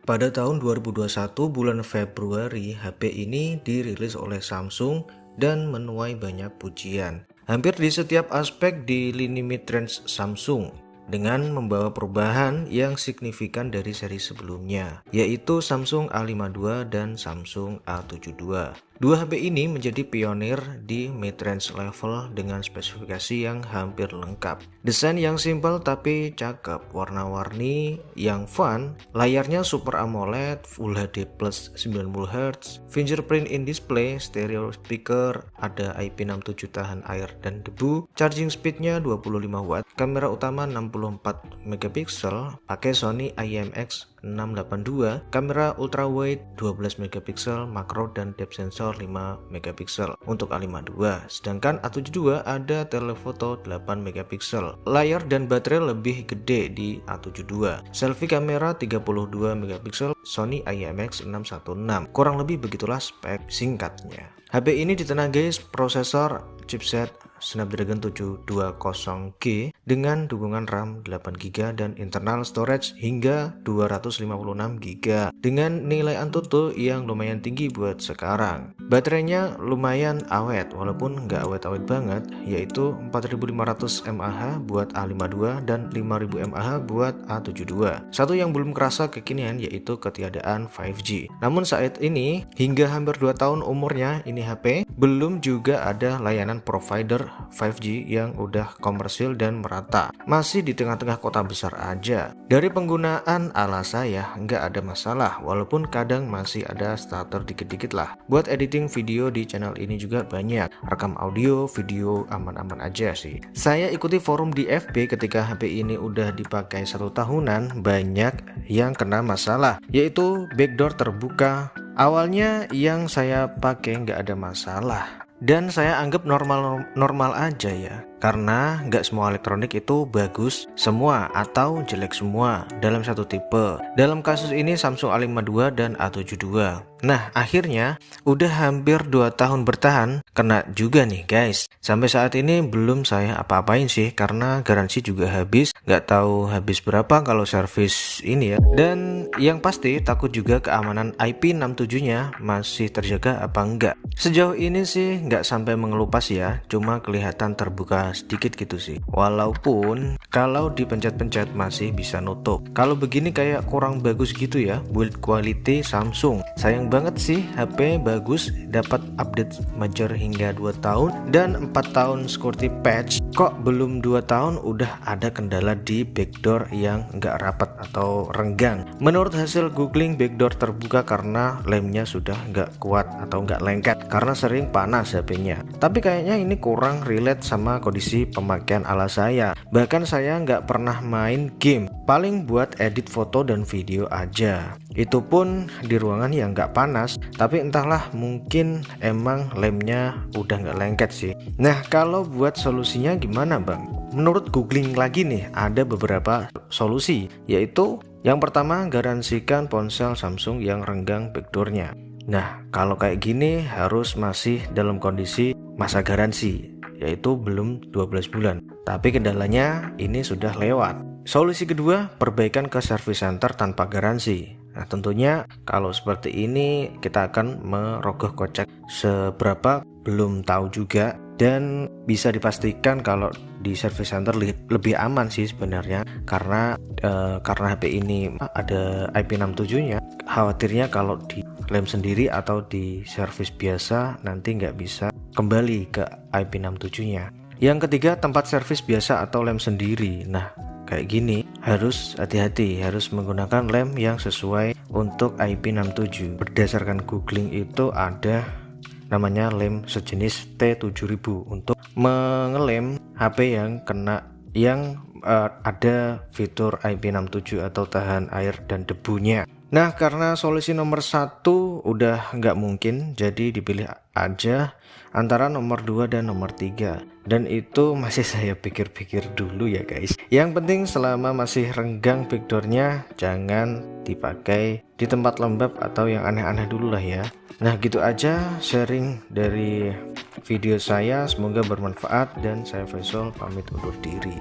Pada tahun 2021 bulan Februari, HP ini dirilis oleh Samsung dan menuai banyak pujian. Hampir di setiap aspek di lini mid-range Samsung dengan membawa perubahan yang signifikan dari seri sebelumnya, yaitu Samsung A52 dan Samsung A72. Dua HP ini menjadi pionir di mid-range level dengan spesifikasi yang hampir lengkap. Desain yang simpel tapi cakep, warna-warni yang fun, layarnya Super AMOLED, Full HD plus 90Hz, fingerprint in display, stereo speaker, ada IP67 tahan air dan debu, charging speednya 25 watt, kamera utama 64 megapiksel, pakai Sony IMX682, kamera ultrawide 12 megapiksel, makro dan depth sensor 5 megapiksel untuk A52, sedangkan A72 ada telefoto 8 megapiksel. Layar dan baterai lebih gede di A72. Selfie kamera 32 megapiksel Sony IMX616. Kurang lebih begitulah spek singkatnya. HP ini ditenagai prosesor chipset Snapdragon 720G dengan dukungan RAM 8GB dan internal storage hingga 256GB dengan nilai Antutu yang lumayan tinggi buat sekarang. Baterainya lumayan awet walaupun nggak awet-awet banget, yaitu 4500 mAh buat A52 dan 5000 mAh buat A72. Satu yang belum kerasa kekinian yaitu ketiadaan 5G. Namun saat ini hingga hampir 2 tahun umurnya ini HP belum juga ada layanan provider 5G yang udah komersil dan merata. Masih di tengah-tengah kota besar aja. Dari penggunaan ala saya nggak ada masalah, walaupun kadang masih ada stutter dikit-dikit lah. Buat editing video di channel ini juga banyak. Rekam audio, video aman-aman aja sih. Saya ikuti forum di FB ketika HP ini udah dipakai 1 tahunan, banyak yang kena masalah, yaitu backdoor terbuka. Awalnya yang saya pakai nggak ada masalah dan saya anggap normal aja ya, karena nggak semua elektronik itu bagus semua atau jelek semua dalam satu tipe. Dalam kasus ini Samsung A52 dan A72. Nah akhirnya udah hampir 2 tahun bertahan, kena juga nih guys. Sampai saat ini belum saya apa-apain sih karena garansi juga habis. Nggak tahu habis berapa kalau servis ini ya. Dan yang pasti takut juga keamanan IP67 nya masih terjaga apa enggak. Sejauh ini sih nggak sampai mengelupas ya, cuma kelihatan terbuka sedikit gitu sih. Walaupun kalau dipencet-pencet masih bisa nutup. Kalau begini kayak kurang bagus gitu ya build quality Samsung. Sayang banget sih, HP bagus, dapat update major hingga 2 tahun dan 4 tahun security patch. Kok belum 2 tahun udah ada kendala di backdoor yang nggak rapat atau renggang. Menurut hasil googling, backdoor terbuka karena lemnya sudah nggak kuat atau nggak lengket karena sering panas HP-nya. Tapi kayaknya ini kurang relate sama kondisi pemakaian ala saya. Bahkan saya nggak pernah main game, paling buat edit foto dan video aja. Itu pun di ruangan yang nggak panas, tapi entahlah mungkin emang lemnya udah nggak lengket sih. Nah kalau buat solusinya gimana bang? Menurut googling lagi nih ada beberapa solusi, yaitu yang pertama garansikan ponsel Samsung yang renggang backdoornya. Nah kalau kayak gini harus masih dalam kondisi masa garansi, yaitu belum 12 bulan. Tapi kendalanya ini sudah lewat. Solusi kedua, perbaikan ke service center tanpa garansi. Nah tentunya kalau seperti ini kita akan merogoh kocek seberapa belum tahu juga, dan bisa dipastikan kalau di service center lebih aman sih sebenarnya karena HP ini ada IP67 nya. Khawatirnya kalau di lem sendiri atau di servis biasa nanti nggak bisa kembali ke IP67 nya. Yang ketiga, tempat servis biasa atau lem sendiri. Nah kayak gini harus hati-hati, harus menggunakan lem yang sesuai untuk IP67. Berdasarkan googling itu ada namanya lem sejenis T7000 untuk mengelem HP yang kena ada fitur IP67 atau tahan air dan debunya. Nah karena solusi nomor 1 udah nggak mungkin, jadi dipilih aja antara nomor 2 dan nomor 3, dan itu masih saya pikir-pikir dulu ya guys. Yang penting selama masih renggang backdoornya jangan dipakai di tempat lembab atau yang aneh-aneh dulu lah ya. Nah gitu aja sharing dari video saya, semoga bermanfaat dan saya Faisal pamit undur diri.